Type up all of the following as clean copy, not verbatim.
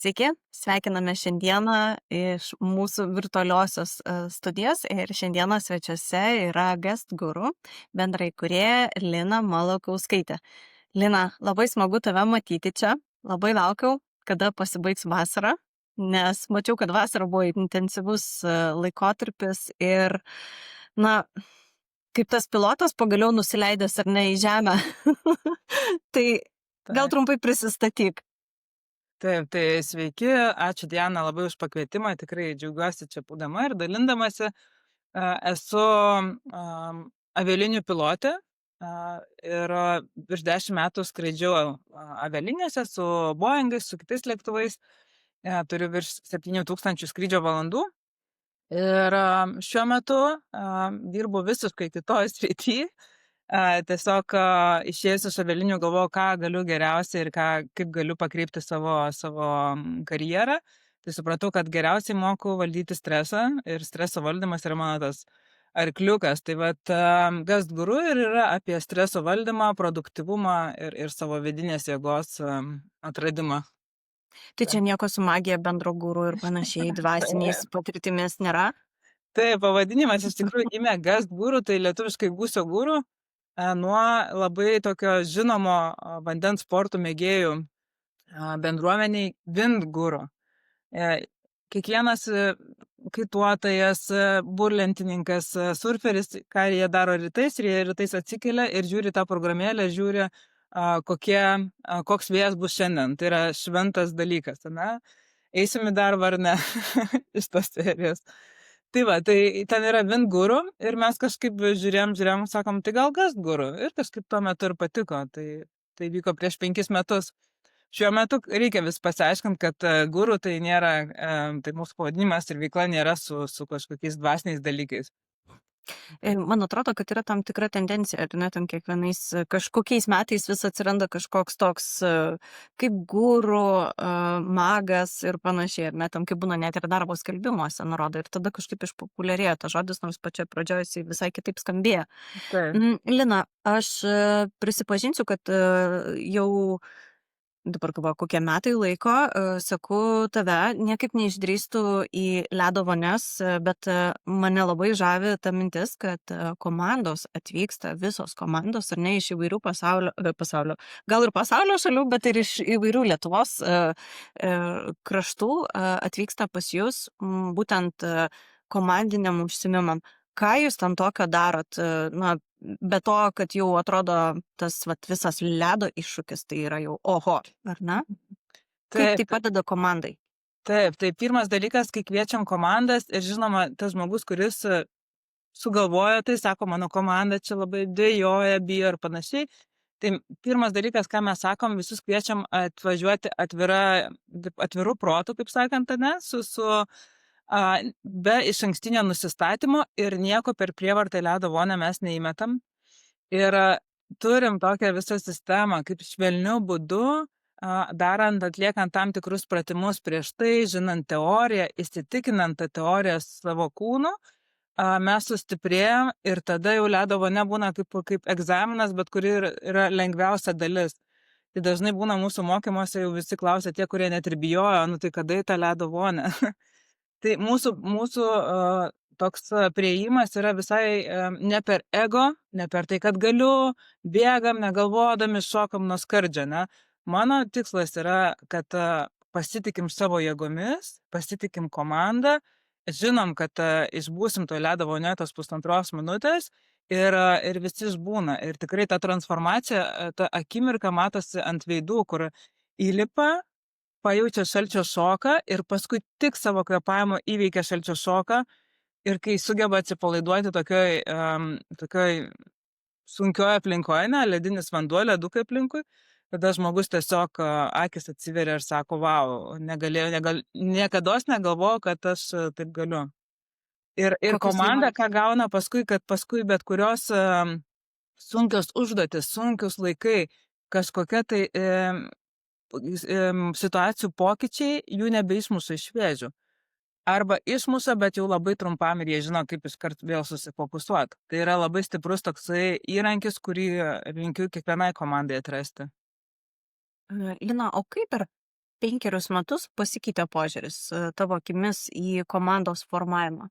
Sveiki, sveikiname šiandieną iš mūsų virtualiosios studijos ir šiandieną svečiuose yra Guest Guru bendraįkūrėja Lina Malakauskaitė. Lina, labai smagu tave matyti čia, labai laukiau, kada pasibaigs vasara, nes mačiau, kad vasara buvo intensyvus laikotarpis ir, na, kaip tas pilotas pagaliau nusileidęs ar ne į žemę. Tai gal Taip, trumpai prisistatyk. taip, tai sveiki, ačiū Diana labai už pakvietimą, tikrai džiaugiuosi čia būdama ir dalindamasi. Esu avialinijų pilotė ir virš 10 metų skraidžiau avialinėse su Boeingais, su kitais lėktuvais. Turiu virš 7000 skrydžio valandų ir šiuo metu dirbu visiškai kitoj srity. Tiesiog išėjus iš avialinijų galvojau, ką galiu geriausiai ir kaip galiu pakreipti savo karjerą. Tai supratau, kad geriausiai moku valdyti stresą ir streso valdymas yra mano tas arkliukas. Tai vat Guest Guru ir yra apie streso valdymą, produktyvumą ir savo vidinės jėgos atradimą. Tai čia nieko su magija, bendro guru ir panašiai dvasiniais patirtimis nėra? Tai pavadinimas iš tikrųjų gimė Guest Guru, tai lietuviškai gūsio guru, nuo labai tokio žinomo vandens sportų mėgėjų bendruomeniai Wind Guru. Kiekvienas kaituotojas, burlentininkas, surferis, ką jie daro rytais, ir jie rytais atsikelia ir žiūri tą programėlę, žiūri, koks vėjas bus šiandien. Tai yra šventas dalykas, ane? Eisim į darbą ar ne iš tos serijos. Tai va, tai ten yra Wind Guru ir mes kažkaip žiūrėjom, sakom, tai gal Guest Guru. Ir kažkaip tuo metu ir patiko. Tai vyko prieš 5 metus. Šiuo metu reikia vis pasiaiškinti, kad guru tai nėra, tai mūsų pavadinimas ir veikla nėra su kažkokiais dvasiniais dalykais. Man atrodo, kad yra tam tikra tendencija, ar ne, tam kažkokiais metais vis atsiranda kažkoks toks kaip guru, magas ir panašiai, ar ne, tam kaip būna net ir darbo skelbimuose nurodo ir tada kažkaip išpopuliarėjo tas žodis, nors pačioje pradžioje jisai visai kitaip skambėjo. Taip. Lina, aš prisipažinsiu, kad jau dabar galvoju, kokie metai laiko, seku tave, niekaip neišdrįstu į ledo vonias, bet mane labai žavi ta mintis, kad komandos atvyksta, visos komandos, ar ne, iš įvairių pasaulio, gal ir pasaulio šalių, bet ir iš įvairių Lietuvos kraštų atvyksta pas jūs būtent komandiniam užsiėmimam. Ką jūs ten tokio darot? Na, be to, kad jau atrodo tas visas ledo iššūkis, tai yra jau oho, ar ne? Kaip tai Taip, padeda komandai? taip, tai pirmas dalykas, kai kviečiam komandas ir žinoma, tas žmogus, kuris sugalvoja, tai sako, mano komanda čia labai dvejoja, bijo ir panašiai. Tai pirmas dalykas, ką mes sakom, visus kviečiam atvažiuoti atvirų protų, kaip sakant, ne, be išankstinio nusistatymo ir nieko per prievartą į ledo vonią mes neįmetam. Ir turim tokią visą sistemą, kaip švelniu būdu, atliekant tam tikrus pratimus prieš tai, žinant teoriją, įsitikinant tą teoriją savo kūnu, mes sustiprėjam ir tada jau ledo vonia būna kaip egzaminas, bet kuri yra lengviausia dalis. Tai dažnai būna mūsų mokymuose jau visi klausia tie, kurie net ir bijojo, nu tai kada į tą ledo vonę. Tai mūsų toks priėjimas yra visai ne per ego, ne per tai, kad galiu, bėgam, negalvodami, šokam nuo skardžio, ne. Mano tikslas yra, kad pasitikim savo jėgomis, pasitikim komandą, žinom, kad išbūsim toj ledo vonioje tos 1,5 minutės ir visi išbūna. Ir tikrai ta transformacija, ta akimirka matosi ant veidų, kur įlipa, pajaučia šalčio šoką ir paskui tik savo kvėpavimu įveikia šalčio šoką ir kai sugeba atsipalaiduoti tokioj sunkioj aplinkoj, ne, ledinis vanduo, ledukai aplinkui, tada žmogus tiesiog akys atsiveria ir sako, vau, niekados negalvojau, kad aš taip galiu. Ir Kokios komanda, įmonės? ką gauna paskui, kad paskui bet kurios sunkios užduotis, sunkius laikai, kažkokia tai situacijų pokyčiai jų nebeišmuša iš vėžių. Arba išmuša, bet jau labai trumpam ir jie žino, kaip iškart vėl susifokusuoti. Tai yra labai stiprus toksai įrankis, kurį linkiu kiekvienai komandai atrasti. Lina, o kaip ir 5 metus pasikeitė požiūris tavo akimis į komandos formavimą?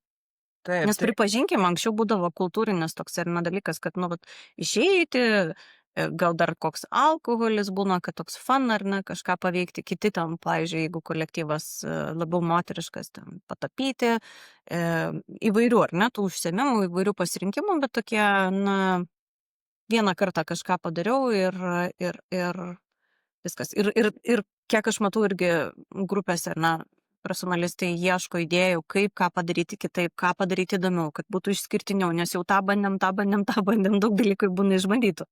Taip, Nes pripažinkim, anksčiau būdavo kultūrinis toks ar ne dalykas, kad, nu, vat, išeiti, gal dar koks alkoholis būna, kad toks fun ar ne, kažką paveikti, kiti ten, pavyzdžiui, jeigu kolektyvas labiau moteriškas, ten patapyti, įvairių, ar ne, tų užsiėmimų, įvairių pasirinkimų, bet tokie, na, vieną kartą kažką padariau ir viskas. Ir kiek aš matau irgi grupėse, na, personalistai ieško idėjų, kaip ką padaryti kitaip, ką padaryti įdomiau, kad būtų išskirtiniau, nes jau tą bandėm, daug dalykų būna išbandytų.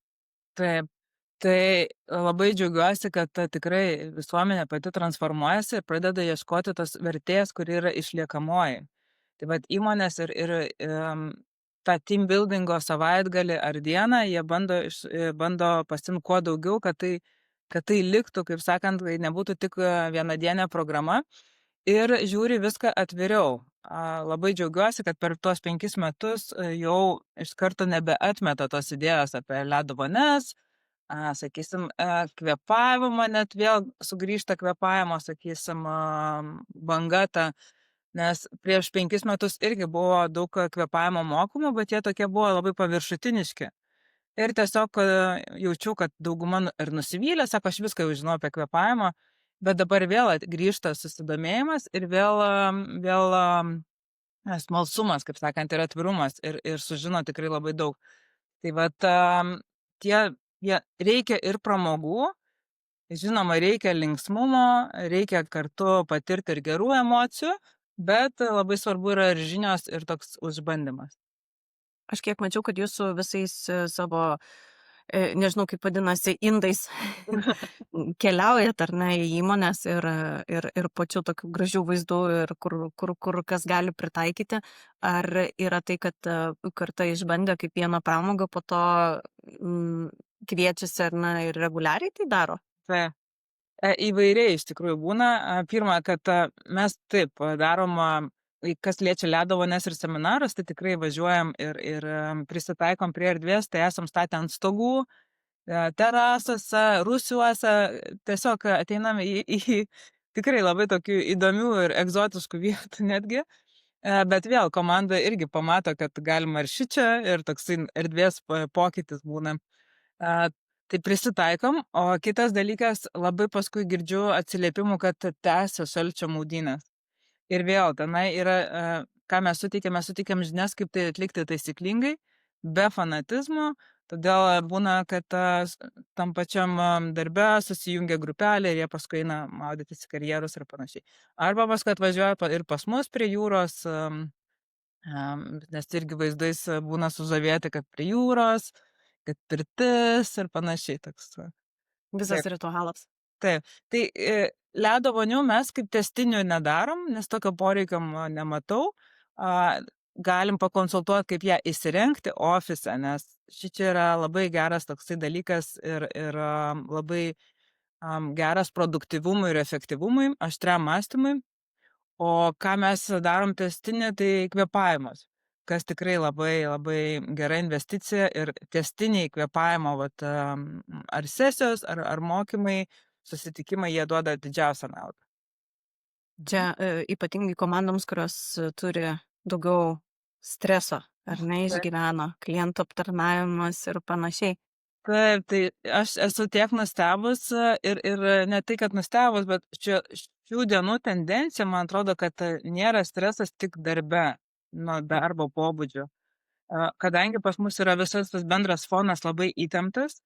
taip. Tai labai džiaugiuosi, kad tikrai visuomenė pati transformuojasi ir pradeda ieškoti tos vertės, kuri yra išliekamoji. Tai vat įmonės ir tą team buildingo savaitgalį ar dieną jie bando pasiimti kuo daugiau, kad tai liktų, kaip sakant, tai nebūtų tik vienadienė programa ir žiūri viską atviriau. Labai džiaugiuosi, kad per tuos 5 metus jau iš karto nebeatmeta tos idėjos apie ledo vonias, sakysim, kvėpavimą, net vėl sugrįžta kvėpavimo, sakysim, banga ta, nes prieš 5 metus irgi buvo daug kvėpavimo mokymų, bet jie tokie buvo labai paviršutiniški. Ir tiesiog jaučiu, kad dauguma ir nusivylė, sako, aš viską jau žinau apie kvėpavimą, bet dabar vėl grįžta susidomėjimas ir vėl smalsumas, kaip sakant, ir atvirumas ir sužino tikrai labai daug. Tai vat jie reikia ir pramogų, žinoma, reikia linksmumo, reikia kartu patirti ir gerų emocijų, bet labai svarbu yra ir žinios ir toks užbandymas. Aš kiek mačiau, kad jūs su visais savo, nežinau kaip vadinasi, indais keliaujat ar ne į įmonės ir pačiu tokių gražių vaizdų ir kur kas gali pritaikyti. Ar yra tai, kad kartą išbandė kaip vieną pramogą, po to kviečiasi ar ne ir reguliariai tai daro? Tai įvairiai iš tikrųjų būna. Pirma, kad mes taip darom, kas liečia ledo vonias ir seminarus, tai tikrai važiuojam ir prisitaikom prie erdvės, tai esam statę ant stogų, terasose, rūsiuose, tiesiog ateinam į tikrai labai tokių įdomių ir egzotiškų vietų netgi. Bet vėl komanda irgi pamato, kad galima ir šičia, ir toksai erdvės pokytis būna. Tai prisitaikom, o kitas dalykas, labai paskui girdžiu atsiliepimų, kad tęsia šalčio maudynės. Ir vėl tenai yra, ką mes suteikiam žinias, kaip tai atlikti taisyklingai, be fanatizmo, todėl būna, kad tam pačiam darbe susijungia grupelė ir jie paskui eina maudytis į karjerus ir panašiai. Arba paskui atvažiuoja ir pas mus prie jūros, nes irgi vaizdais būna sužavėti, kad prie jūros, kad pirtis ir panašiai toks. Visas ritualas. Taip. Tai ledo vonių mes kaip testinių nedarom, nes tokio poreikio nematau. Galim pakonsultuoti, kaip ją įsirengti ofise, nes šičia yra labai geras toksai dalykas ir labai geras produktyvumui ir efektyvumui, aštriam mąstymui. O ką mes darom testinį, tai kvėpavimas, kas tikrai labai labai gera investicija ir testiniai kvėpavimo, vat, ar sesijos, ar mokymai, susitikimai, jie duoda didžiausią naudą. Čia ypatingai komandoms, kurios turi daugiau streso, ar ne, išgyvena klientų aptarnavimas ir panašiai. Taip, tai aš esu tiek nustebus ir ne tai, kad nustebus, bet šių dienų tendencija, man atrodo, kad nėra stresas tik darbe, nuo darbo pobūdžio. Kadangi pas mus yra visas tas bendras fonas labai įtemptas,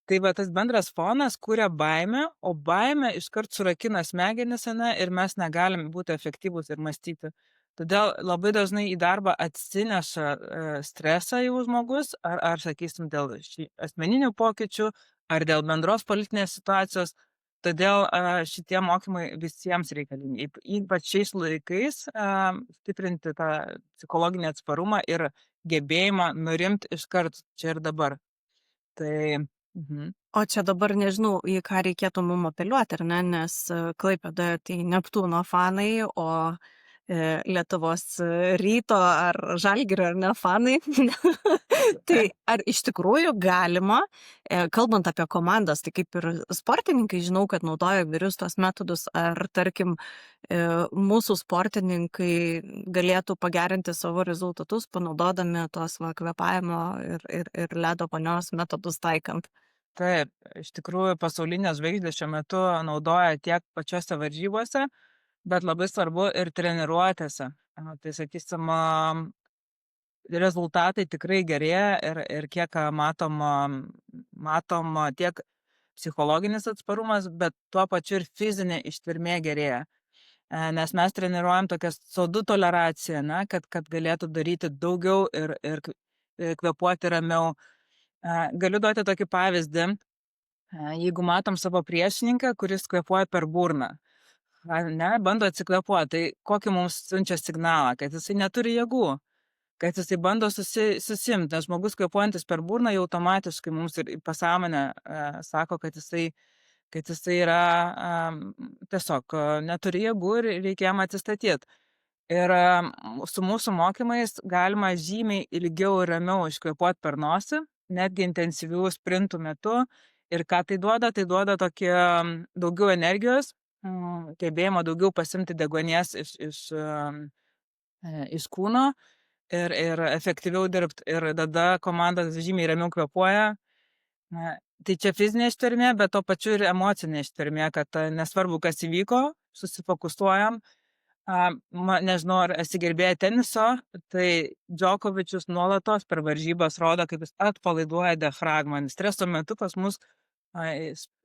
tai va tas bendras fonas kuria baimę, o baimė iškart surakina smegenis, ir mes negalim būti efektyvūs ir mąstyti. Todėl labai dažnai į darbą atsineša stresą jau žmogus, ar sakysim, dėl asmeninių pokyčių, ar dėl bendros politinės situacijos. Todėl šitie mokymai visiems reikalingi, ypač šiais laikais, stiprinti tą psichologinį atsparumą ir gebėjimą nurimti iškart čia ir dabar. Tai O čia dabar nežinau, į ką reikėtų mum apeliuoti, ar ne, nes Klaipėdoje tai Neptūno fanai, o Lietuvos Ryto ar Žalgirio ar ne fanai. Tai ar iš tikrųjų galima, kalbant apie komandas, tai kaip ir sportininkai žinau, kad naudoja įvairius tos metodus, ar tarkim mūsų sportininkai galėtų pagerinti savo rezultatus, panaudodami tos kvėpavimo ir ledo vonios metodus taikant. Taip, iš tikrųjų pasaulinės žvaigždės šiuo metu naudoja tiek pačiose varžybose, bet labai svarbu ir treniruotėse. Tai sakysim, rezultatai tikrai gerėja ir kiek matom tiek psichologinis atsparumas, bet tuo pačiu ir fizinė ištvermė gerėja. Nes mes treniruojam tokią sodų toleraciją, kad galėtų daryti daugiau ir kvėpuoti ramiau. Galiu duoti tokį pavyzdį. Jeigu matom savo priešininką, kuris kvėpuoja per burną, bando atsikvėpuoti, tai kokį mums siunčia signalą, kad jisai neturi jėgų, kad jisai bando susimti, nes žmogus kvėpuojantis per burną jau automatiškai mums ir pasąmonė sako, kad jisai yra tiesiog neturi jėgų ir reikia jam atsistatyti. Ir su mūsų mokymais galima žymiai ilgiau ir ramiau iškvėpuoti per nosį, netgi intensyvių sprintų metu. Ir ką tai duoda? Tai duoda tokį daugiau energijos, gebėjimą daugiau pasimti deguonies iš kūno ir efektyviau dirbti. Ir tada komanda žymiai ramiau kvėpuoja. Tai čia fizinė ištvermė, bet to pačiu ir emocinė ištvermė, kad nesvarbu, kas įvyko, susifokusuojam. Nežinau, ar esi gerbėję teniso, tai Djokovičius nuolatos per varžybas rodo, kaip jis atpalaiduoja diafragmą. Streso metu pas mus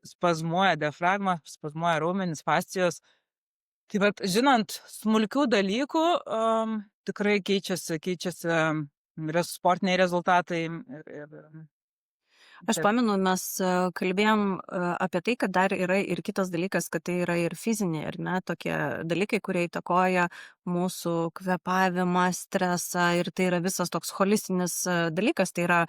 spazmuoja diafragma, spazmuoja raumenis, fascijos. Tai vat, žinant smulkių dalykų, tikrai keičiasi sportiniai rezultatai. Aš pamenu, mes kalbėjom apie tai, kad dar yra ir kitas dalykas, kad tai yra ir fiziniai, ar ne, tokie dalykai, kurie įtakoja mūsų kvėpavimą, stresą ir tai yra visas toks holistinis dalykas, tai yra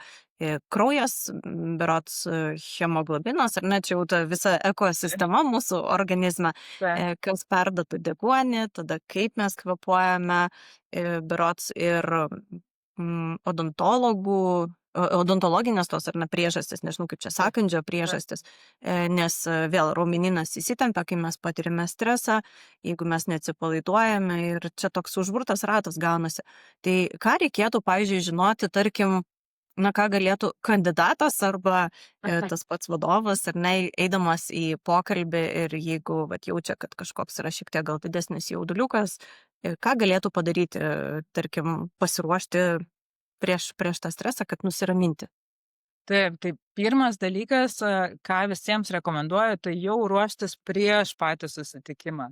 kraujas, berods hemoglobinas, ar ne, čia jau ta visa ekosistema mūsų organizme, kas perduotų deguonį, tada kaip mes kvėpuojame, berods ir odontologinės tos ar ne priežastis, nežinau kaip čia sakandžio priežastis, nes vėl raumenynas įsitempia, kai mes patirime stresą, jeigu mes neatsipalaiduojame ir čia toks užburtas ratas gaunasi. Tai ką reikėtų, pavyzdžiui, žinoti, tarkim, ką galėtų kandidatas arba tas pats vadovas, ar ne, eidamas į pokalbį ir jeigu jaučia, kad kažkoks yra šiek tiek gal didesnis jauduliukas, ką galėtų padaryti, tarkim, pasiruošti prieš tą stresą, kad nusiraminti. Taip, tai pirmas dalykas, ką visiems rekomenduoju, tai jau ruoštis prieš patį susitikimą.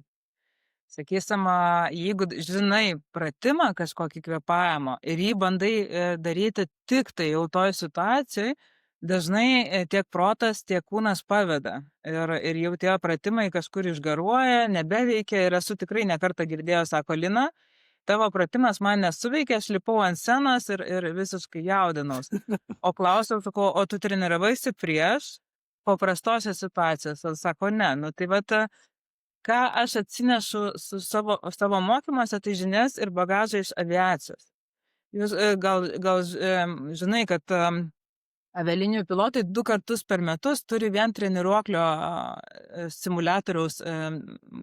Sakysim, jeigu žinai pratimą kažkokį kvėpavimo ir jį bandai daryti tik tai jau toj situacijai, dažnai tiek protas, tiek kūnas paveda. Ir jau tie pratimai kažkur išgaruoja, nebeveikia ir esu tikrai nekartą girdėjęs, sako Lina, tavo pratimas man nesuveikė, aš lipau ant scenos ir visiškai jaudinaus. O klausiau, sakau, o tu treniravaisi prieš paprastose situacijose? Sako, ne. Tai vat, ką aš atsinešu su savo mokymuose, tai žinias ir bagažą iš aviacijos. Jūs gal žinai, kad avialinijų pilotai 2 kartus per metus turi vien treniruoklio simuliatoriaus,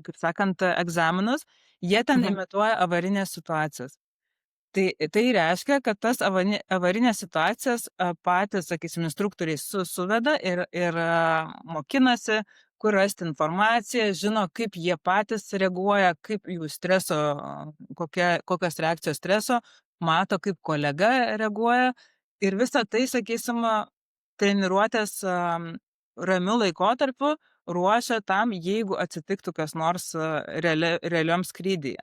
kaip sakant, egzaminus, jie ten imituoja avarinės situacijas. Tai reiškia, kad tas avarinės situacijas patys, sakysim, instruktoriai suveda ir mokinasi, kur rasti informaciją, žino, kaip jie patys reaguoja, kaip jų streso, kokios reakcijos streso, mato, kaip kolega reaguoja. Ir visą tai, sakysim, treniruotės ramiu laikotarpiu ruošia tam, jeigu atsitiktų kas nors realiom skrydyje.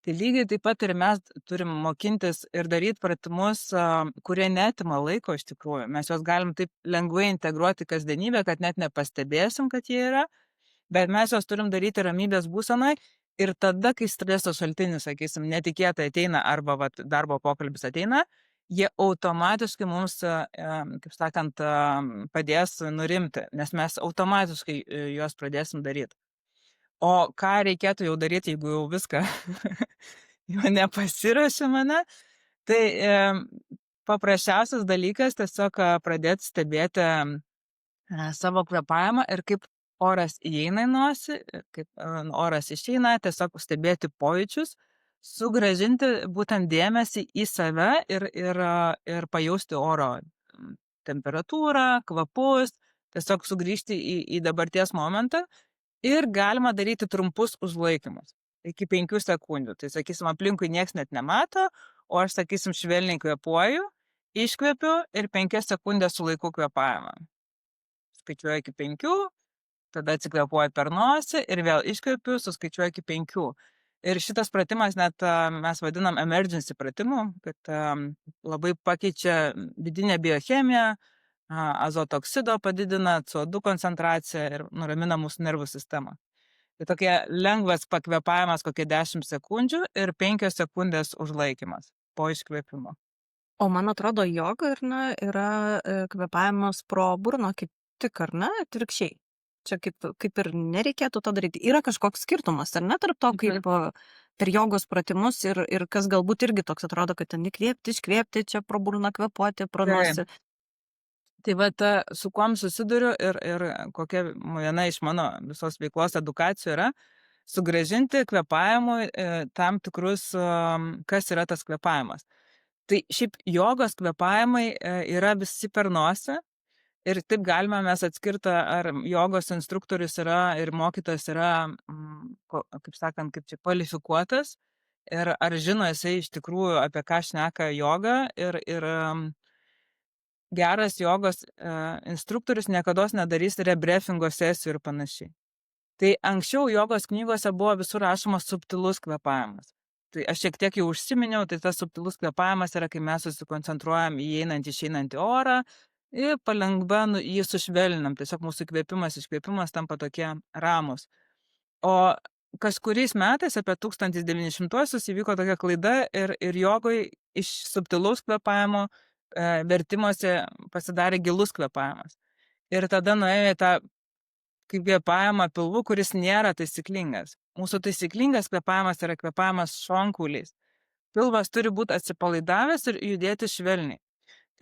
Tai lygiai taip pat ir mes turim mokintis ir daryti pratimus, kurie neatima laiko iš tikrųjų. Mes juos galim taip lengvai integruoti kasdienybę, kad net nepastebėsim, kad jie yra, bet mes juos turim daryti ramybės būsenai. Ir tada, kai streso šaltinis, sakysim, netikėtai ateina arba darbo pokalbis ateina, jie automatiškai mums, kaip sakant, padės nurimti, nes mes automatiškai juos pradėsim daryti. O ką reikėtų jau daryti, jeigu jau viską jau nepasiruošė mane. Tai paprasčiausias dalykas tiesiog pradėti stebėti savo kvėpavimą ir kaip oras įeina į nosį, ir kaip oras išeina, tiesiog stebėti pojūčius, sugrąžinti būtent dėmesį į save ir pajausti oro temperatūrą, kvapus, tiesiog sugrįžti į dabarties momentą ir galima daryti trumpus užlaikymus iki 5 sekundžių. Tai sakysim, aplinkui nieks net nemato, o aš, sakysim, švelniai kvėpuoju, iškvėpiu ir 5 sekundės sulaikau kvėpavimą. Skaičiuoju iki 5, tada atsikvėpuoju per nosį ir vėl iškvėpiu, suskaičiuoju iki 5. Ir šitas pratimas net mes vadinam emergency pratimu, kad labai pakeičia vidinę biochemiją, azoto oksido padidina, CO2 koncentraciją ir nuramina mūsų nervų sistemą. Tai tokia lengvas pakvėpavimas kokie 10 sekundžių ir 5 sekundės užlaikymas po iškvėpimo. O man atrodo, joga yra kvėpavimas pro burną kaip tik, ar ne, atvirkščiai. Čia kaip ir nereikėtų to daryti. Yra kažkoks skirtumas, ar ne, tarp to, kaip per jogos pratimus ir kas galbūt irgi toks atrodo, kad ten įkvėpti, iškvėpti, čia pro burną kvėpuoti, pro nosį. Tai vat su kuom susiduriu ir kokia viena iš mano visos veiklos edukacijų yra sugrąžinti kvėpavimui tam tikrus, kas yra tas kvėpavimas. Tai šiaip jogos kvėpavimai yra visi per nosį ir taip galime mes atskirti, ar jogos instruktorius yra ir mokytojas yra, kaip sakant, kaip čia kvalifikuotas ir ar žino jisai iš tikrųjų, apie ką šneka joga ir geras jogos instruktorius niekados nedarys rebriefingo sesijų ir panašiai. Tai anksčiau jogos knygose buvo visur rašomas subtilus kvėpavimas. Tai aš šiek tiek jau užsiminiau, tai tas subtilus kvėpavimas yra, kai mes susikoncentruojam į einantį, išeinantį orą ir palengva jį sušvelninam. Tiesiog mūsų kvėpimas, iškvėpimas tampa tokie ramus. O kažkuriais metais, apie 1900-uosius, įvyko tokia klaida ir jogoj iš subtilaus kvėpavimo vertimuose pasidarė gilus kvėpavimas. Ir tada nuėjo į tą kvėpavimą pilvu, kuris nėra taisyklingas. Mūsų taisyklingas kvėpavimas yra kvėpavimas šonkauliais. Pilvas turi būti atsipalaidavęs ir judėti švelniai.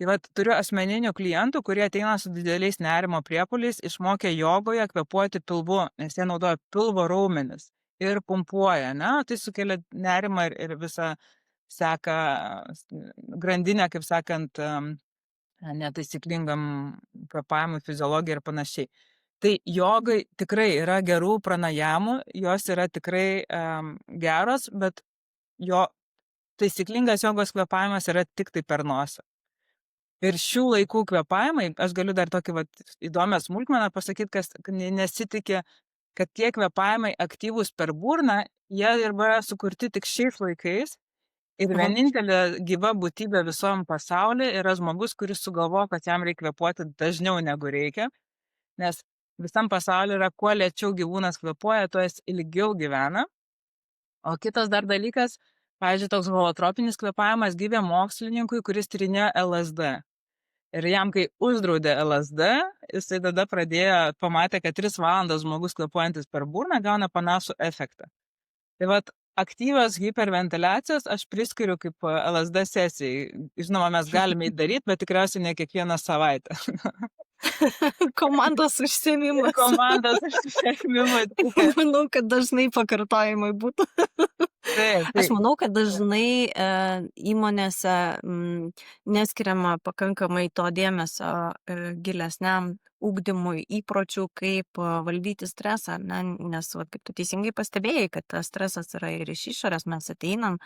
Tai vat turiu asmeninių klientų, kurie ateina su dideliais nerimo priepuoliais, išmokę jogoje kvėpuoti pilvu, nes jie naudoja pilvo raumenis ir pumpuoja, ne? Tai sukelia nerimą ir visą seka grandinę, kaip sakant, netaisyklingam kvėpavimui, fiziologijai ir panašiai. Tai jogai tikrai yra gerų pranajamų, jos yra tikrai geros, bet jo taisyklingas jogos kvėpavimas yra tik tai per nosį. Ir šių laikų kvėpavimai, aš galiu dar tokį įdomią smulkmeną pasakyti, kas nesitikė, kad tie kvėpavimai aktyvūs per burną, jie yra sukurti tik šiais laikais. Ir vienintelė gyva būtybė visom pasaulyje yra žmogus, kuris sugalvojo, kad jam reikia kvėpuoti dažniau negu reikia, nes visam pasaulyje yra, kuo lėčiau gyvūnas kvėpuoja, tuo jis ilgiau gyvena. O kitas dar dalykas, pavyzdžiui, toks holotropinis kvėpavimas gimė mokslininkui, kuris tyrinėjo LSD. Ir jam, kai uždraudė LSD, jisai tada pamatė, kad 3 valandas žmogus kvėpuojantis per burną gauna panašų efektą. Tai vat aktyvios hiperventiliacijos aš priskiriu kaip LSD sesijai. Žinoma, mes galime įdaryti, bet tikriausiai ne kiekvieną savaitę. Komandos užsiėmimas. Komandos užsiėmimai. Manau, kad dažnai pakartojimai būtų. Taip. Aš manau, kad dažnai įmonėse neskiriama pakankamai to dėmesio gilesniam ugdymui įpročių, kaip valdyti stresą, ne? Nes kaip tu teisingai pastebėjai, kad tas stresas yra ir iš išorės, mes ateinam,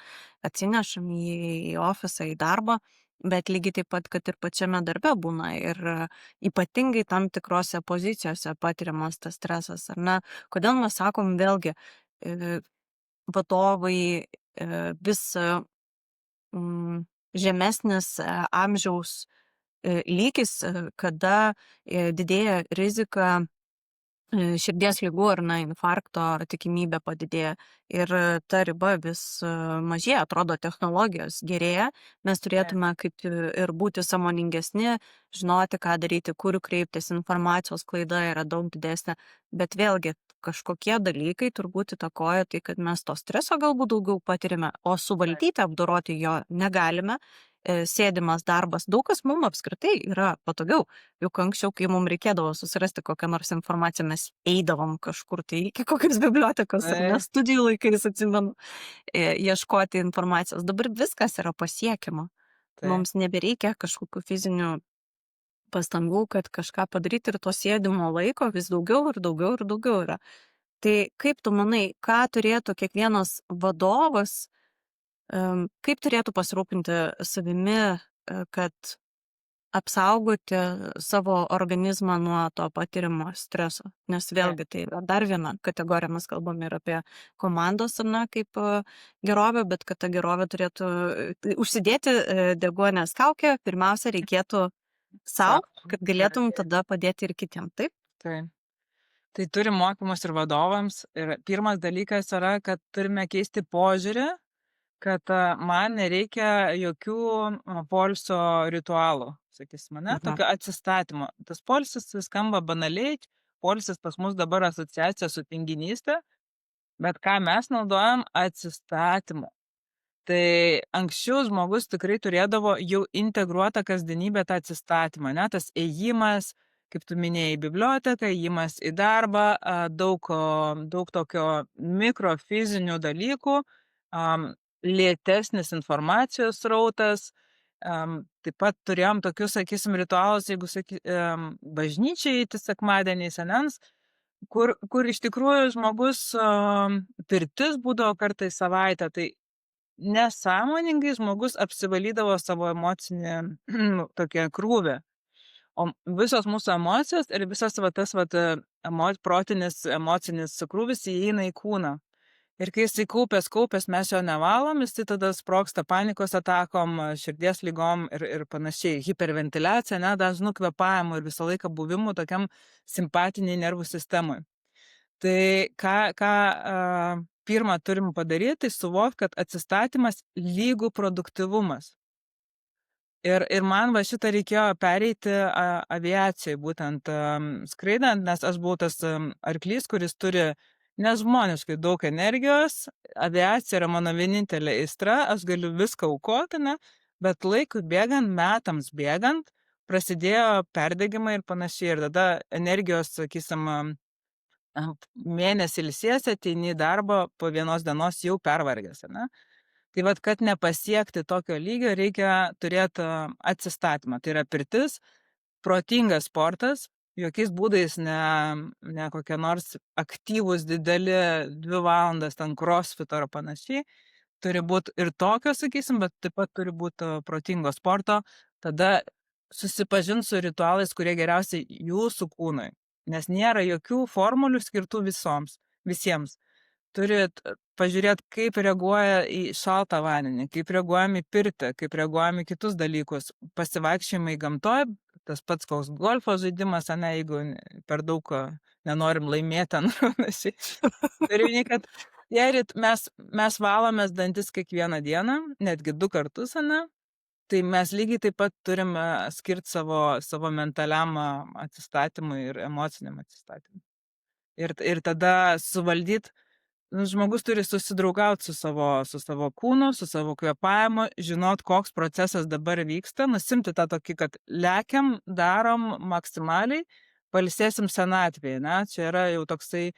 atsinešam į ofisą, į darbą, bet lygiai taip pat, kad ir pačiame darbe būna ir ypatingai tam tikrose pozicijose patiriamas tas stresas, ar ne? Kodėl mes sakom vėlgi, vadovai vis žemesnis amžiaus lygis, kada didėja rizika širdies ligų ar infarkto tikimybė padidėja ir ta riba vis mažėja, atrodo, technologijos gerėja, mes turėtume kaip ir būti sąmoningesni, žinoti, ką daryti, kur kreiptis, informacijos klaida yra daug didesnė, bet vėlgi kažkokie dalykai turbūt įtakoja tai, kad mes to streso galbūt daugiau patirime, o suvaldyti, apdoroti jo negalime. Sėdimas darbas, daug kas mums apskritai yra patogiau. Juk anksčiau, kai mums reikėdavo susirasti kokią nors informaciją, mes eidavom kažkur tai iki kokios bibliotekos ar ne, Taip, studijų laikais atsimenu, ieškoti informacijos. Dabar viskas yra pasiekiama. taip. Mums nebereikia kažkokių fizinių pastangų, kad kažką padaryti ir to sėdimo laiko vis daugiau ir daugiau ir daugiau yra. Tai kaip tu manai, ką turėtų kiekvienas vadovas, kaip turėtų pasirūpinti savimi, kad apsaugoti savo organizmą nuo to patirimo streso? Nes Taip. vėlgi tai yra dar viena kategorija, mes kalbam ir apie komandos, ar ne, kaip gerovę, bet kad ta gerovė turėtų užsidėti deguonės kaukę, pirmiausia reikėtų sau, Sau. kad galėtum tada padėti ir kitiem, taip? Taip. Tai turim mokymus ir vadovams. Ir pirmas dalykas yra, kad turime keisti požiūrį, kad man nereikia jokių poilsio ritualų, sakysim, ne, Mhm. tokio atsistatymo. Tas poilsis skamba banaliai, poilsis pas mus dabar asociacija su tinginystė, bet ką mes naudojam atsistatymu. Tai anksčiau žmogus tikrai turėdavo jau integruotą kasdienybę tą atsistatymą, ne, tas ėjimas, kaip tu minėjai, į biblioteką, ėjimas į darbą, daug tokio mikrofizinių dalykų, lėtesnis informacijos srautas, taip pat turėjom tokius, sakysim, ritualus, jeigu bažnyčiai eiti sekmadieniais, senens, kur iš tikrųjų žmogus pirtis būdavo kartais savaitę, tai nesąmoningai žmogus apsivalydavo savo emocinį tokią krūvį. O visos mūsų emocijos ir visas va tas vat protinis emocinis krūvis įeina į kūną. Ir kai jisai kaupęs, mes jo nevalom, jis tada sprogsta panikos atakom, širdies lygom ir panašiai, hiperventiliacija, ne, dažnų kvėpavimų ir visą laiką buvimų tokiam simpatiniai nervų sistemui. Tai ką pirmą turim padaryt, tai suvokt, kad atsistatymas lygu produktyvumas. Ir man va šitą reikėjo pereiti aviacijoj, būtent skraidant, nes aš buvau tas arklys, kuris turi nežmoniškai daug energijos, aviacija yra mano vienintelė aistra, aš galiu viską aukoti, ne, bet laikui bėgant, metams bėgant, prasidėjo perdegimai ir panašiai, ir tada energijos, sakysim, mėnesį ilsiesi, ateini į darbą, po vienos dienos jau pervargęs, ne? Tai vat, kad nepasiekti tokio lygio, reikia turėti atsistatymą. Tai yra pirtis, protingas sportas, jokiais būdais ne kokie nors aktyvūs dideli 2 valandas ten crossfit ar panašiai. Turi būti ir tokio, sakysim, bet taip pat turi būti protingo sporto. Tada susipažint su ritualais, kurie geriausiai jūsų kūnui. Nes nėra jokių formulių skirtų visiems. Turit pažiūrėt, kaip reaguoja į šaltą vandenį, kaip reaguojam į pirtį, kaip reaguojam į kitus dalykus. Pasivaikščiojimai gamtoje, tas pats koks golfo žaidimas, ane, jeigu per daug nenorim laimėti, panašiai. Turiu, kad mes valomės dantis kiekvieną dieną, netgi 2 kartus, ane. Tai mes lygiai taip pat turime skirti savo mentaliam atsistatymui ir emociniam atsistatymui. Ir tada suvaldyt, žmogus turi susidraugauti su savo kūnu, su savo kvėpavimu, žinot, koks procesas dabar vyksta, nusimti tą tokį, kad lekiam, darom maksimaliai, pailsėsim senatvėje, ne? Čia yra jau toksai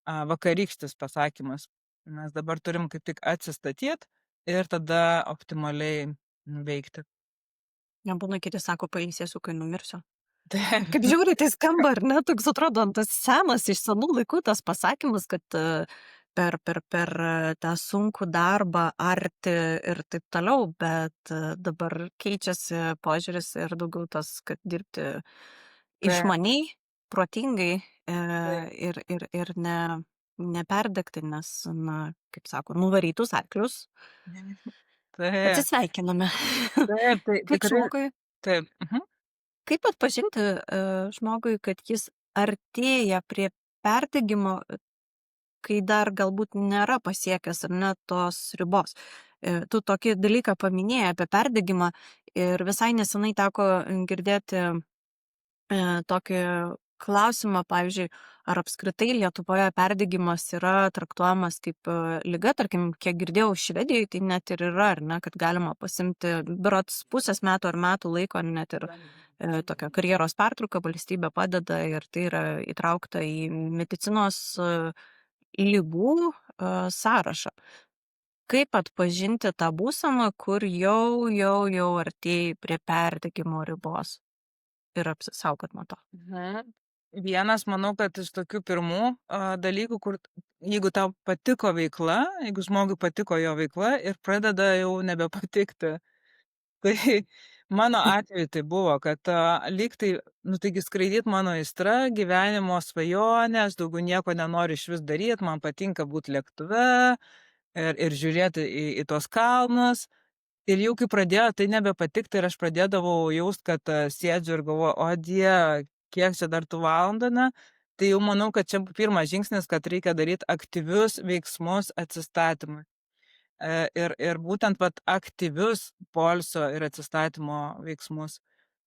vakarykštis pasakymas. Mes dabar turim kaip tik atsistatyti ir tada optimaliai veikti. Nebūna kiti sako, pailsėsiu, kai numirsiu. Taip. Kaip žiūri, tai skamba, ar ne, toks atrodo, tas senas iš senų laikų tas pasakymas, kad per tą sunkų darbą arti ir taip toliau, bet dabar keičiasi požiūris ir daugiau tas, kad dirbti išmaniai, protingai ir neperdegti, nes, na, kaip sako, nuvarytus arklius Taip, atsisveikiname. taip, tai Kaip tikrai. žmogui, Taip. kaip atpažinti žmogui, kad jis artėja prie perdegimo, kai dar galbūt nėra pasiekęs ar ne tos ribos. Tu tokį dalyką paminėjai apie perdegimą ir visai nesenai teko girdėti tokį klausimą, pavyzdžiui, ar apskritai Lietuvoje perdegimas yra traktuojamas kaip liga, tarkim, kiek girdėjau, Švedijoj tai net ir yra, ar ne, kad galima pasimti berods pusės metų ar metų laiko, net ir tokią karjeros pertrauką valstybė padeda ir tai yra įtraukta į medicinos lygų sąrašą. Kaip atpažinti tą būseną, kur jau artėji prie perdegimo ribos ir apsisaugot nuo to? Mhm. Vienas, manau, kad iš tokių pirmų dalykų, kur jeigu tau patiko veikla, jeigu žmogui patiko jo veikla ir pradeda jau nebepatikti. Tai mano atveju tai buvo, kad lyg tai, nu taigi skraidyt mano aistra, gyvenimo svajonė, aš daugiau nieko nenoriu išvis daryt, man patinka būt lėktuve ir žiūrėti į tuos kalnus. Ir jau kai pradėjo tai nebepatikti ir aš pradėdavau jaust, kad sėdžiu ir galvoju, o Dieve, kiek čia dar tų valandų, ne? Tai jau manau, kad čia pirmas žingsnis, kad reikia daryti aktyvius veiksmus atsistatymui. Ir būtent vat aktyvius poilsio ir atsistatymo veiksmus.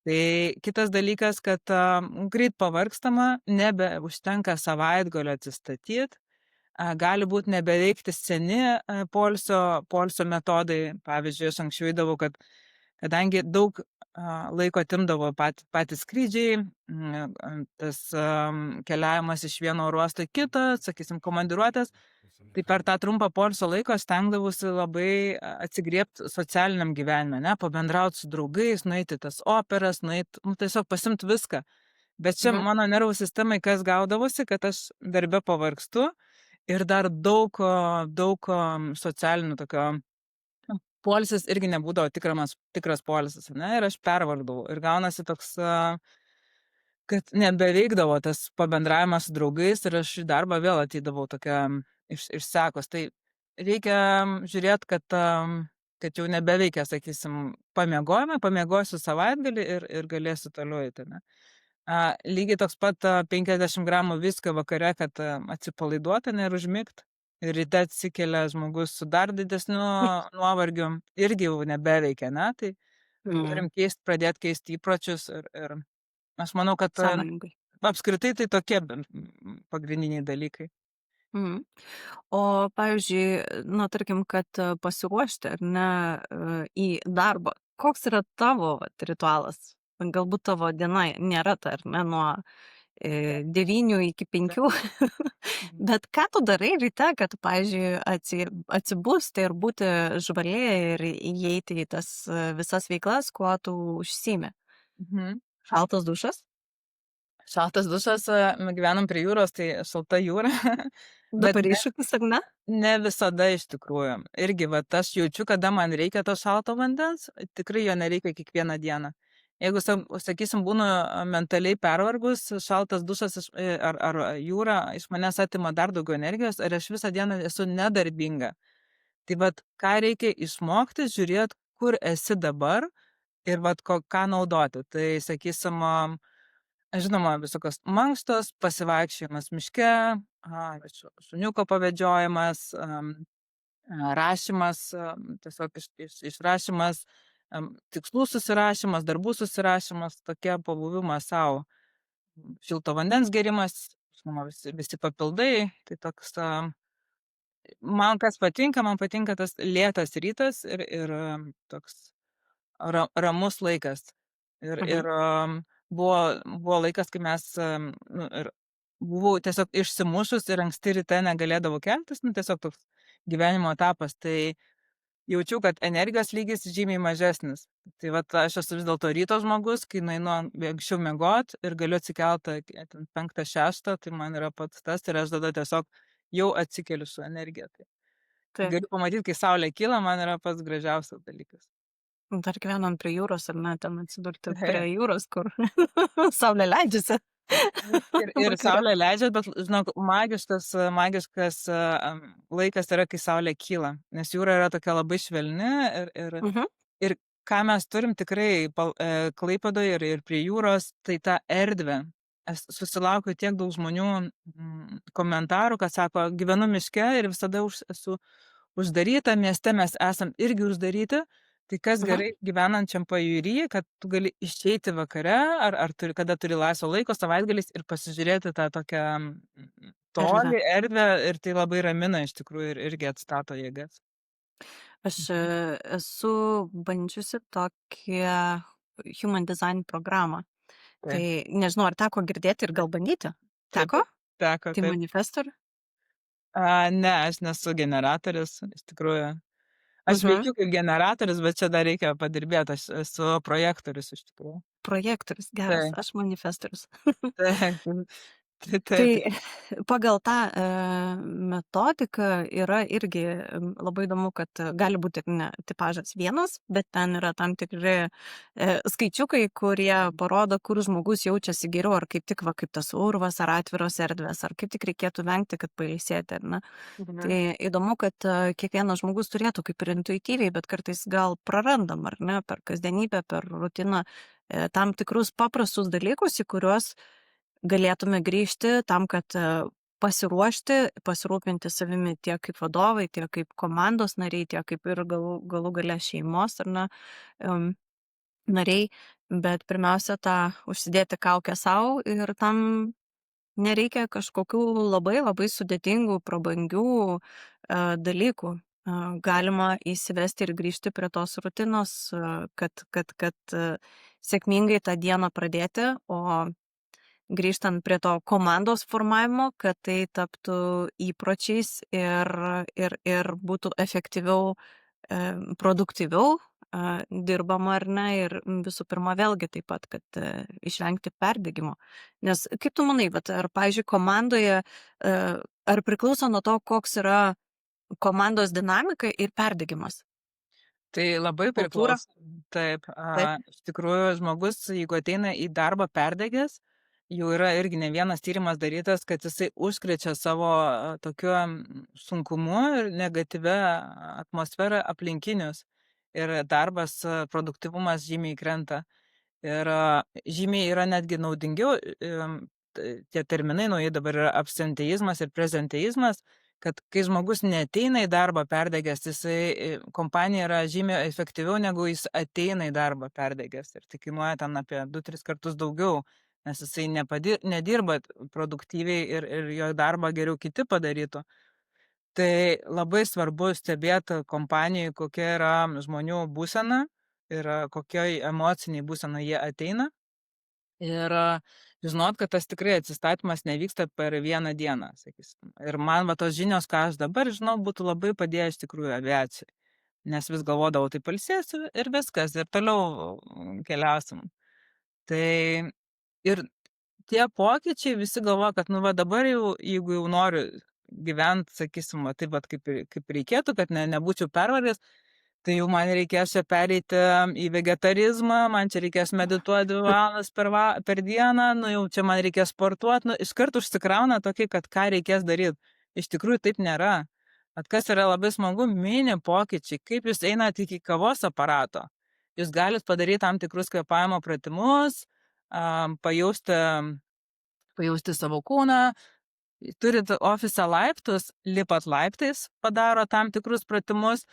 Tai kitas dalykas, kad greit pavargstama, nebeužtenka savaitgalio atsistatyt, gali būt nebeveikti seni poilsio metodai. Pavyzdžiui, aš anksčiau eidavau, kadangi daug laiko atimdavo patys skrydžiai, tas keliavimas iš vieno oro uosto į kitą, sakysim, komandiruotės, tai per tą trumpą poilsio laiką stengdavausi labai atsigriebti socialiniam gyvenime, ne, pabendrauti su draugais, nueiti tas operas, nueiti, nu, tiesiog pasimt viską. Bet čia Mhm. mano nervų sistemai kas gaudavosi, kad aš darbe pavargstu ir dar daug socialinių tokio poilsis irgi nebūdavo tikras poilsis, ne, ir aš pervargdavau. Ir gaunasi toks, kad nebeveikdavo tas pabendravimas su draugais ir aš į darbą vėl ateidavau tokia išsekus. Tai reikia žiūrėt, kad jau nebeveikia, sakysim, pamiegosiu savaitgalį ir galėsiu toliau eiti, ne. Lygiai toks pat 50 gramų viskio vakare, kad atsipalaiduot, ne, ir užmigt. Ir ryte atsikelia žmogus su dar didesniu nuovargiu, irgi jau nebeveikia, ne. Tai Mm. turim pradėt keist įpročius ir aš manau, kad Sąmoningai. apskritai tai tokie pagrindiniai dalykai. Mhm. O pavyzdžiui, na, tarkim, kad pasiruošti ar ne į darbą, koks yra tavo vat, ritualas? Galbūt tavo diena nėra ta, ar ne, nuo 9 iki 5, Mhm. bet ką tu darai ryte, kad, pavyzdžiui, atsibusti ir būti žvalė ir įeiti į tas visas veiklas, kuo tu užsiimi? Mhm. Šaltas dušas? Šaltas dušas, gyvenam prie jūros, tai šalta jūra, bet Dabar iššūkis, ar ne? ne visada iš tikrųjų. Irgi, vat, aš jaučiu, kada man reikia to šalto vandens, tikrai jo nereikia kiekvieną dieną. Jeigu, sakysim, būnu mentaliai pervargus, šaltas dušas ar jūra iš manęs atima dar daugiau energijos, ir aš visą dieną esu nedarbinga. Tai vat, ką reikia išmokti, žiūrėt, kur esi dabar ir vat, ką naudoti. Tai, sakysim, žinoma, visokios mankštos, pasivaikščiojimas miške, šuniuko pavedžiojimas, rašymas, tiesiog išrašymas, tikslų susirašymas, darbų susirašymas, tokie pabuvimas savo. Šilto vandens gerimas, žinoma, visi papildai, tai toks, man kas patinka, man patinka tas lėtas rytas ir toks ramus laikas. Ir Mhm. buvo laikas, kai mes, nu, ir buvau tiesiog išsimušus ir anksti ryte negalėdavau keltis, nu, tiesiog toks gyvenimo etapas. Tai jaučiau, kad energijos lygis žymiai mažesnis. Tai vat aš esu vis dėlto ryto žmogus, kai nueinu anksčiau miegot ir galiu atsikelt 5-6, tai man yra pats tas ir aš tada tiesiog jau atsikeliu su energija. Tai Taip. galiu pamatyt, kai saulė kyla, man yra pats gražiausias dalykas. Dar gyvenant prie jūros, ar ne, ten atsidurti prie jūros, kur saulė leidžiasi. Ir Vakare. saulė leidžia, bet, žinok, magiškas laikas yra, kai saulė kyla, nes jūra yra tokia labai švelni Mhm. ir ką mes turim tikrai Klaipėdoje ir prie jūros, tai tą erdvę. Aš susilaukiu tiek daug žmonių komentarų, kad sako, gyvenu miške ir visada esu uždaryta, mieste mes esam irgi uždaryti, Tai kas Mhm. gerai gyvenančiam pajūry, kad tu gali išeiti vakare, ar kada turi laisvo laiko savaitgaliais ir pasižiūrėti tą tokią Erdvę. tolį, erdvę ir tai labai ramina iš tikrųjų ir irgi atstato jėgas. Aš Mhm. esu bandžiusi tokią Human Design programą. Tai Taip. nežinau, ar teko girdėti ir gal bandyti? Taip, Teko? taip. Teko, Tai taip. Manifestor? Ne, aš nesu generatorius, iš tikrųjų. Aš Mhm. veikiu kaip generatorius, bet čia dar reikia padirbėt, aš esu projektorius iš tikrųjų. Projektorius, geras, Taip, aš manifestorius. taip, tai taip. Tai pagal tą metodiką yra irgi labai įdomu, kad gali būti ne tipažas vienas, bet ten yra tam tikri skaičiukai, kurie parodo, kur žmogus jaučiasi geriau, ar kaip tik va, kaip tas urvas, ar atviros erdvės, ar kaip tik reikėtų vengti, kad pailsėti. Ar ne? Mhm. Tai įdomu, kad kiekvienas žmogus turėtų kaip ir intuityviai, bet kartais gal prarandam, ar ne, per kasdienybę, per rutiną tam tikrus paprastus dalykus, į kuriuos galėtume grįžti tam, kad pasiruošti, pasirūpinti savimi tiek kaip vadovai, tiek kaip komandos nariai, tiek kaip ir galų gale šeimos ar ne, em, nariai, bet pirmiausia tą užsidėti kaukę savo ir tam nereikia kažkokių labai labai sudėtingų, prabangių dalykų. Galima įsivesti ir grįžti prie tos rutinos, kad sėkmingai tą dieną pradėti, o grįžtant prie to komandos formavimo, kad tai taptų įpročiais ir būtų efektyviau, produktyviau dirbama ar ne, ir visų pirma vėlgi taip pat, kad išvengti perdegimo. Nes kaip tu manai, vat, ar, pavyzdžiui, komandoje, ar priklauso nuo to, koks yra komandos dinamika ir perdegimas? Tai labai Kultūra? priklauso. Taip, Taip. iš tikrųjų žmogus, jeigu ateina į darbą perdegęs, jau yra irgi ne vienas tyrimas darytas, kad jisai užkrečia savo tokiu sunkumu ir negatyvia atmosfera aplinkinius. Ir darbas, produktyvumas žymiai krenta. Ir žymiai yra netgi naudingiau, tie terminai nauji dabar yra absenteizmas ir prezenteizmas, kad kai žmogus neateina į darbą perdegęs, jisai kompanija yra žymiai efektyviau, negu jis ateina į darbą perdegęs. Ir tai kainuoja ten apie 2-3 kartus daugiau, nes jisai nedirba produktyviai ir jo darbą geriau kiti padarytų. Tai labai svarbu stebėti kompanijai, kokia yra žmonių būsena ir kokioj emociniai būsenoj jie ateina. Ir žinot, kad tas tikrai atsistatymas nevyksta per vieną dieną, sakysim. Ir man va tos žinios, ką aš dabar žinau, būtų labai padėję iš tikrųjų aviacijai. Nes vis galvodavau, tai pailsėsiu ir viskas, ir toliau keliausim. Tai ir tie pokyčiai visi galvoja, kad nu va dabar jau, jeigu jau noriu gyvent, sakysim, va, taip pat kaip reikėtų, kad nebūčiau pervaręs, tai jau man reikės čia pereiti į vegetarizmą, man čia reikės medituoti 2 valandas per dieną, nu jau čia man reikės sportuoti, nu iškart užsikrauna tokį, kad ką reikės daryti. Iš tikrųjų taip nėra. At kas yra labai smagu, mini pokyčiai, kaip jūs einate iki kavos aparato. Jūs galite padaryti tam tikrus kvėpavimo pratimus, pajausti savo kūną, turit ofise laiptus, lipat laiptais, padaro tam tikrus pratimus.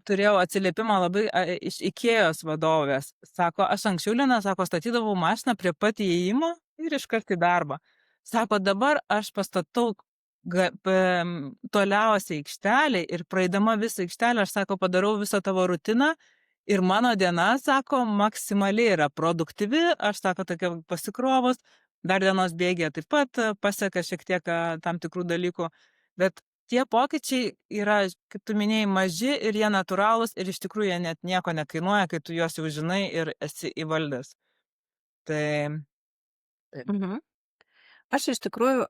Turėjau atsiliepimą labai iš Ikėjos vadovės. Sako, aš anksčiau, Lina, sako, statydavau mašiną prie pat įėjimo ir iškart į darbą. Sako, dabar aš pastatau toliausiai aikštelį ir praeidama visą aikštelę, aš, sako, padarau visą tavo rutiną ir mano diena, sako, maksimaliai yra produktyvi, aš, sako, tokia pasikrovus, dar dienos bėgėje taip pat paseka šiek tiek tam tikrų dalykų, bet tie pokyčiai yra, kaip tu minėjai, maži ir jie natūralūs ir iš tikrųjų jie net nieko nekainuoja, kai tu juos jau žinai ir esi įvaldęs. Tai taip. Mhm. Aš iš tikrųjų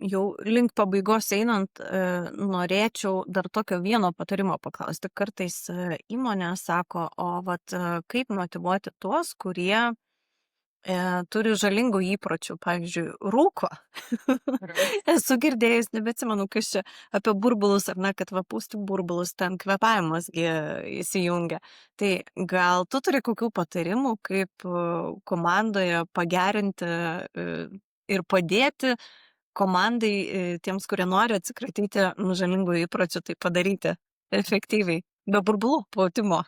jau link pabaigos einant, norėčiau dar tokio vieno patarimo paklausti. Kartais įmonė sako, o vat kaip motyvuoti tuos, kurie turi žalingų įpročių, pavyzdžiui, rūko. Esu girdėjus, nebeatsimenu, kas čia apie burbulus, ar ne, kad va pūsti burbulus, ten kvėpavimas įsijungia. Tai gal tu turi kokių patarimų, kaip komandoje pagerinti ir padėti komandai, tiems, kurie nori atsikratyti žalingų įpročių, tai padaryti efektyviai, Be burbulų pūtimo.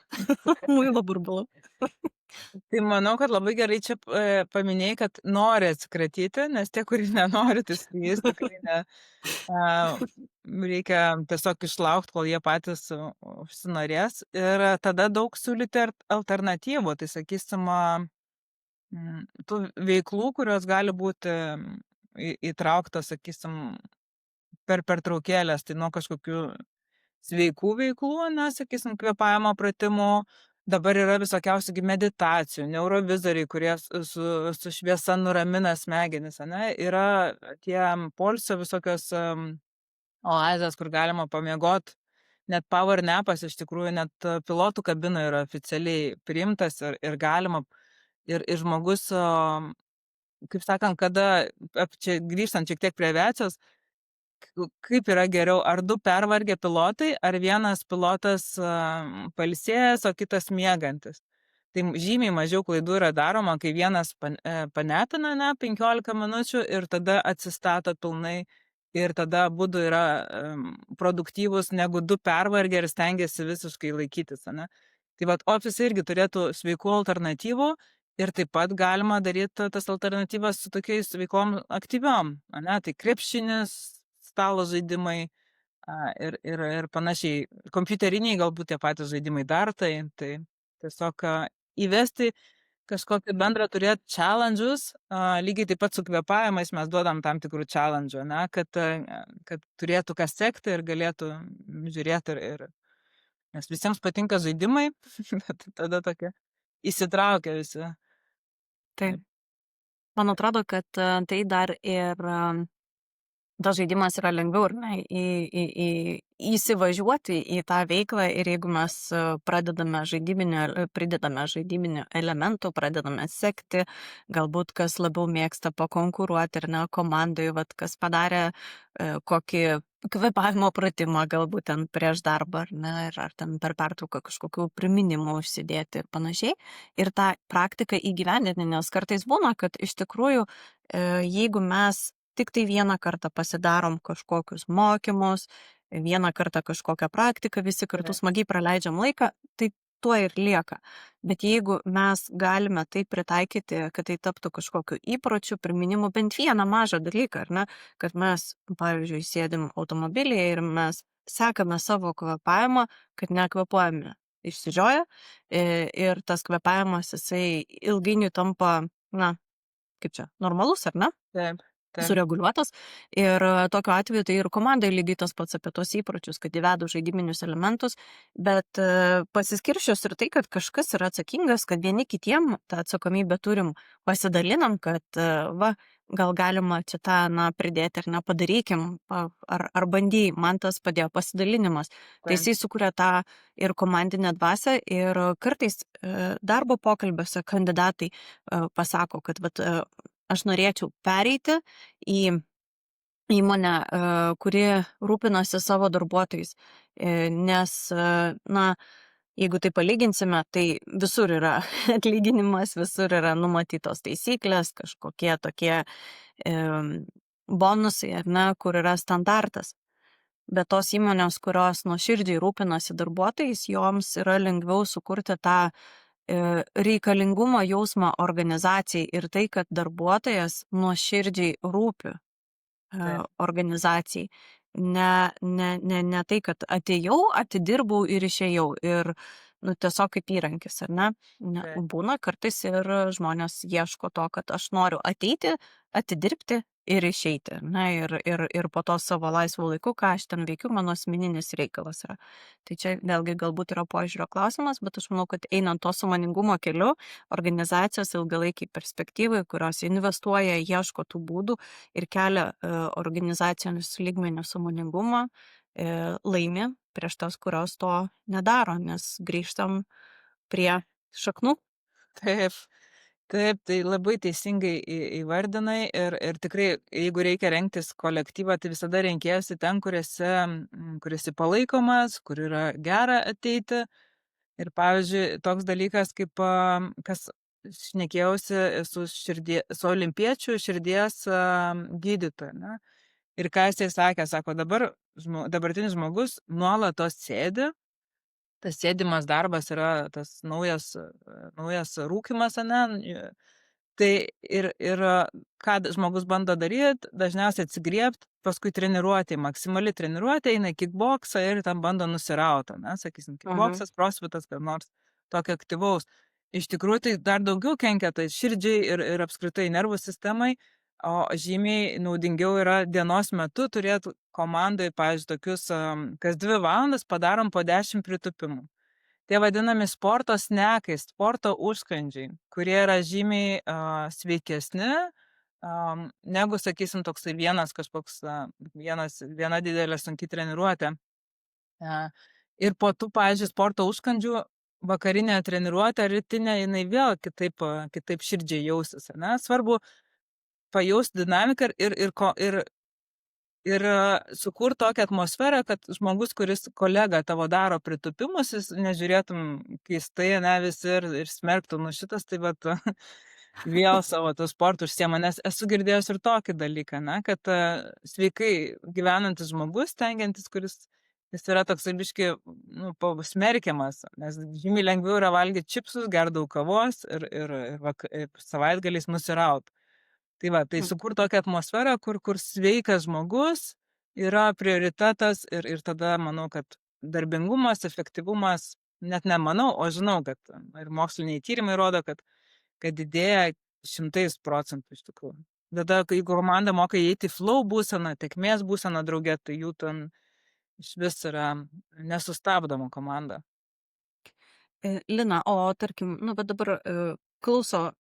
Muilo burbulų. Tai manau, kad labai gerai čia paminėjai, kad nori atsikratyti, nes tie, kurie nenori, tai su jais tikrai ne. A, reikia tiesiog išlaukti, kol jie patys užsinorės. Ir tada daug siūlyti alternatyvų. Tai sakysim, tų veiklų, kurios gali būti įtrauktos, sakysim, per pertraukėlės, tai nuo kažkokių sveikų veiklų, ane, sakysim, kvėpavimo pratimų. Dabar yra visokiausių gi meditacijų, neurovizoriai, kurie su šviesa nuramina smegenis, ane. Yra tie poilsio visokios oazės, kur galima pamiegot. Net power napas iš tikrųjų net pilotų kabinoje yra oficialiai priimtas ir galima. Ir žmogus, kaip sakant, kada, čia grįžtant šiek tiek prie aviacijos, kaip yra geriau, ar du pervargę pilotai, ar vienas pilotas pailsėjęs, o kitas miegantis. Tai žymiai mažiau klaidų yra daroma, kai vienas panetina, ne, 15 minučių ir tada atsistato pilnai ir tada abudu yra produktyvus, negu du pervargę ir stengiasi visiškai laikytis, ne. Tai vat ofisai irgi turėtų sveikų alternatyvų ir taip pat galima daryti tas alternatyvas su tokiais veiklom aktyviom, ne, tai krepšinis, stalo žaidimai ir panašiai. Kompiuteriniai galbūt tie patys žaidimai dar tai tiesiog įvesti kažkokį bendrą turėt challenge'us, lygiai taip pat su kvėpavimais mes duodam tam tikrų challenge'ų, ne, kad turėtų kas sekti ir galėtų žiūrėti ir nes visiems patinka žaidimai, bet tada tokia įsitraukia visi. Taip. Man atrodo, kad tai dar ir tas žaidimas yra lengviau, ar ne, įsivažiuoti į tą veiklą ir jeigu mes pridedame žaidybinių elementų, pradedame sekti, galbūt kas labiau mėgsta pakonkuruoti, ar ne, komandai, vat, kas padarė kokį kvėpavimo pratimą, galbūt ten prieš darbą, ar ne, ar ten per pertrauką kažkokių priminimų užsidėti ir panašiai. Ir tą praktiką įgyvendinti, nes kartais būna, kad iš tikrųjų, jeigu mes tik tai vieną kartą pasidarom kažkokius mokymus, vieną kartą kažkokią praktiką, visi kartu smagiai praleidžiam laiką, tai tuo ir lieka. Bet jeigu mes galime tai pritaikyti, kad tai taptų kažkokiu įpročiu, priminimu, bent vieną mažą dalyką, ar ne, kad mes, pavyzdžiui, sėdim automobilyje ir mes sekame savo kvėpavimą, kad nekvėpuojame išsižioję ir tas kvėpavimas, jisai ilgainiui tampa, na, kaip čia, normalus, ar ne? Taip. Sureguliuotas ir tokiu atveju tai ir komandai lygiai tas pats apie tos įpročius, kad įvedu žaidybinius elementus, bet pasiskiršius ir tai, kad kažkas yra atsakingas, kad vieni kitiem tą atsakomybę turim, pasidalinam, kad gal galima čia tą, pridėti ar nepadarykim, ar bandyjai, man tas padėjo pasidalinimas. Tai jisai sukuria tą ir komandinę dvasią ir kartais darbo pokalbiuose kandidatai pasako, kad aš norėčiau pereiti į įmonę, kuri rūpinasi savo darbuotojais, nes, jeigu tai palyginsime, tai visur yra atlyginimas, visur yra numatytos taisyklės, kažkokie tokie bonusai, ar ne, kur yra standartas. Bet tos įmonės, kurios nuoširdžiai rūpinasi darbuotojais, joms yra lengviau sukurti tą reikalingumo jausmą organizacijai ir tai, kad darbuotojas nuoširdžiai rūpi organizacijai. Ne tai, kad atėjau, atidirbau ir išėjau ir tiesiog kaip įrankis, ar ne? Būna kartais ir žmonės ieško to, kad aš noriu ateiti, atidirbti ir išeiti. Ir po to savo laisvų laikų, ką aš ten veikiu, mano asmeninis reikalas yra. Tai čia vėlgi galbūt yra požiūrio klausimas, bet aš manau, kad einant to sąmoningumo keliu, organizacijos ilgalaikiai perspektyvai, kurios investuoja, ieško tų būdų ir kelia organizacijos lygmenio sąmoningumą, laimi prieš tas, kurios to nedaro, nes grįžtam prie šaknų. Taip, tai labai teisingai įvardinai ir tikrai, jeigu reikia rengtis kolektyvą, tai visada renkėjusi ten, kur esi palaikomas, kur yra gera ateiti. Ir pavyzdžiui, toks dalykas, kaip kas šnekėjausi su olimpiečių širdies gydytoju. Ne? Ir ką jisai sakė, sako, dabartinis žmogus nuolatos sėdi tas sėdimas darbas yra tas naujas rūkymas, ane. Tai ką žmogus bando daryt, dažniausiai atsigriebt, paskui treniruotė, maksimali treniruotė, eina į kikboksą ir ten bando nusiraut, ane, sakysim, Mhm. kikboksas, crossfitas, kad nors tokio aktyvaus. Iš tikrųjų, tai dar daugiau kenkia tai širdžiai ir apskritai nervų sistemai, o žymiai naudingiau yra dienos metu turėt komandoj, pavyzdžiui, tokius, kas 2 valandas padarom po 10 pritūpimų. Tie vadinami sporto snekai, sporto užkandžiai, kurie yra žymiai, sveikesni, negu, sakysim, toksai vienas kažkoks, viena didelė sunki treniruotė. A, ir po tų, pavyzdžiui, sporto užkandžių vakarinė treniruotė, rytinė, jinai vėl kitaip širdžiai jausis, ane. Svarbu pajaust dinamiką ir sukurt tokią atmosferą, kad žmogus, kuris kolega tavo daro pritūpimus, jis nežiūrėtum keistai, ane, visi ir smerktų, nu šitas tai vat vėl savo tuo sportu užsiema, nes esu girdėjus ir tokį dalyką, ne, kad sveikai gyvenantis žmogus, stengiantis, kuris jis yra toksai biškį, nu, smerkiamas, nes žymiai lengviau yra valgyt čipsus, gert daug kavos ir savaitgaliais nusiraut. Tai va, tai Mm. sukurt tokią atmosferą, kur sveikas žmogus yra prioritetas ir tada manau, kad darbingumas, efektyvumas, net nemanau, o žinau, kad ir moksliniai tyrimai rodo, kad didėja 100% iš tikrųjų. Tada, kai jeigu komanda moka įeiti į flow būseną, tėkmės būseną drauge, tai jų ten išvis yra nesustabdoma komanda. Lina, o tarkim, nu, bet dabar klauso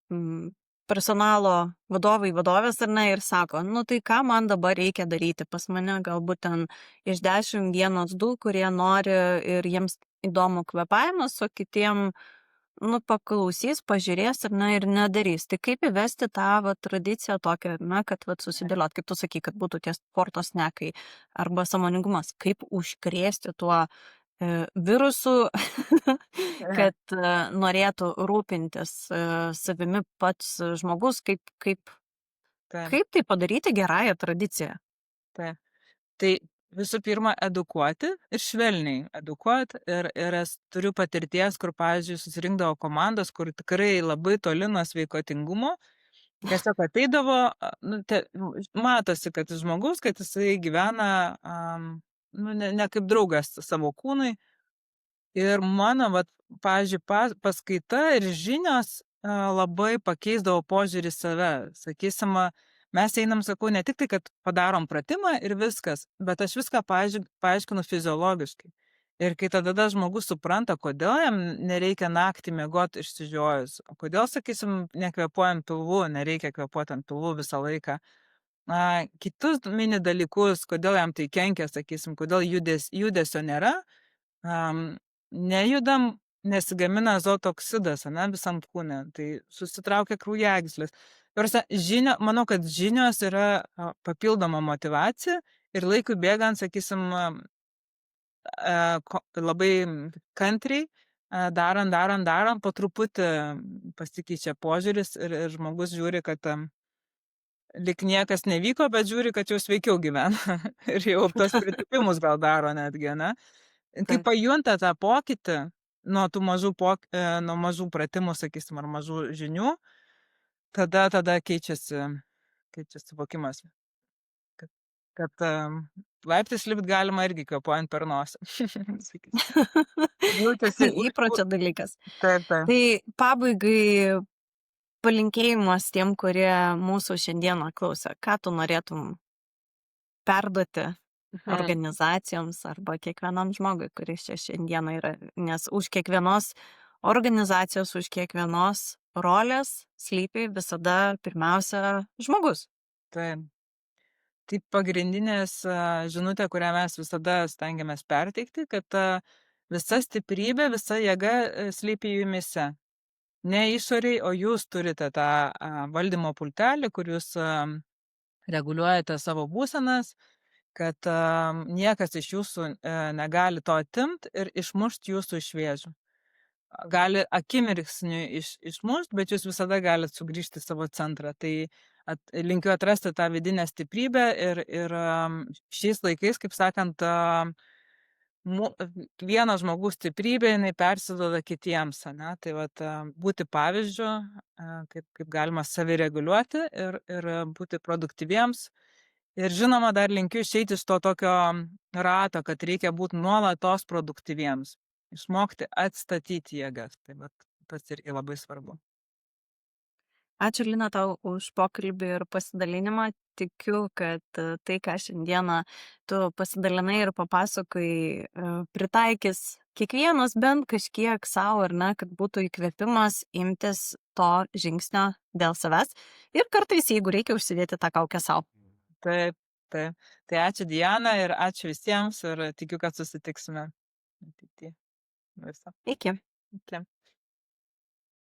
personalo vadovai, vadovės ar ne ir sako, nu tai ką man dabar reikia daryti, pas mane galbūt ten iš 10 vienas, du, kurie nori ir jiems įdomu kvėpavimas, o kitiem, nu, paklausys, pažiūrės ir, na, ir nedarys. Tai kaip įvesti tą va, tradiciją tokią, na, kad va, susidėliot, kaip tu sakai, kad būtų tie sporto snekai arba sąmoningumas, kaip užkrėsti tuo virusų, kad norėtų rūpintis savimi pats žmogus, Taip, kaip tai padaryti gerąją tradiciją. taip. Tai visų pirma, edukuoti ir švelniai edukuot. Ir turiu patirties, kur, pavyzdžiui, susirinkdavo komandos, kur tikrai labai toli nuo sveikotingumo. Tiesiog ateidavo, matosi, kad žmogus, kad jisai gyvena, nu, ne kaip draugas savo kūnui. Ir mano, vat, pavyzdžiui, paskaita ir žinios labai pakeisdavo požiūrį į save. Sakysim, mes einam, sakau, ne tik tai, kad padarom pratimą ir viskas, bet aš viską paaiškinu fiziologiškai. Ir kai tada žmogus supranta, kodėl jam nereikia naktį miegoti išsižiojus, o kodėl, sakysim, nekvėpuojam pilvu, nereikia kvėpuoti ant pilvų visą laiką. Kitus mini dalykus, kodėl jam tai kenkia, sakysim, kodėl judesio nėra. Nejudam, nesigamina azoto oksidas, ane, visam kūne, tai susitraukia kraujagyslės. Manau, kad žinios yra papildoma motyvacija ir laikui bėgant, sakysim, labai kantriai, darant, po truputį pasikeičia požiūris ir žmogus žiūri, kad lyg niekas nevyko, bet žiūri, kad jau sveikiau gyvena ir jau tos pritūpimus gal daro netgi, ne? Kai Taip. pajunta tą pokytį nuo tų nuo mažų pratimų, sakysim, ar mažų žinių, tada keičiasi suvokimas, kad laiptais lipt galima irgi kvėpuojant per nosį. Sakysim. Jaučiasi Įpročio dalykas. taip, taip. Tai pabaigai palinkėjimas tiem, kurie mūsų šiandieną klauso. Ką tu norėtum perduoti Mhm. organizacijoms arba kiekvienam žmogui, kuris čia šiandieną yra, nes už kiekvienos organizacijos, už kiekvienos rolės slypi visada pirmiausia žmogus. Taip. Tai pagrindinės žinutė, kurią mes visada stengiamės perteikti, kad visa stiprybė, visa jėga slypi jumyse. Ne išoriai, o jūs turite tą valdymo pultelį, kur jūs reguliuojate savo būsenas, kad niekas iš jūsų negali to atimt ir išmušt jūsų iš vėžių. Gali akimirksniui išmušt, bet jūs visada galite sugrįžti į savo centrą. Tai linkiu atrasti tą vidinę stiprybę ir šiais laikais, kaip sakant, vieno žmogaus stiprybė, jinai persiduoda kitiems, ane? Tai vat, būti pavyzdžiu, kaip galima savireguliuoti ir būti produktyviems. Ir žinoma, dar linkiu išeiti iš to tokio rato, kad reikia būti nuolatos produktyviems. Išmokti atstatyti jėgas. Tai vat, tas irgi labai svarbu. Ačiū, Lina, tau už pokalbį ir pasidalinimą. Tikiu, kad tai, ką šiandieną tu pasidalinai ir papasakai, pritaikys kiekvienas bent kažkiek savo, ar ne, kad būtų įkvėpimas imtis to žingsnio dėl savęs. Ir kartais, jeigu reikia, užsidėti tą kaukę savo. Taip, taip. Tai ačiū Diana ir ačiū visiems ir tikiu, kad susitiksime ateityje. Viso. Iki. Iki.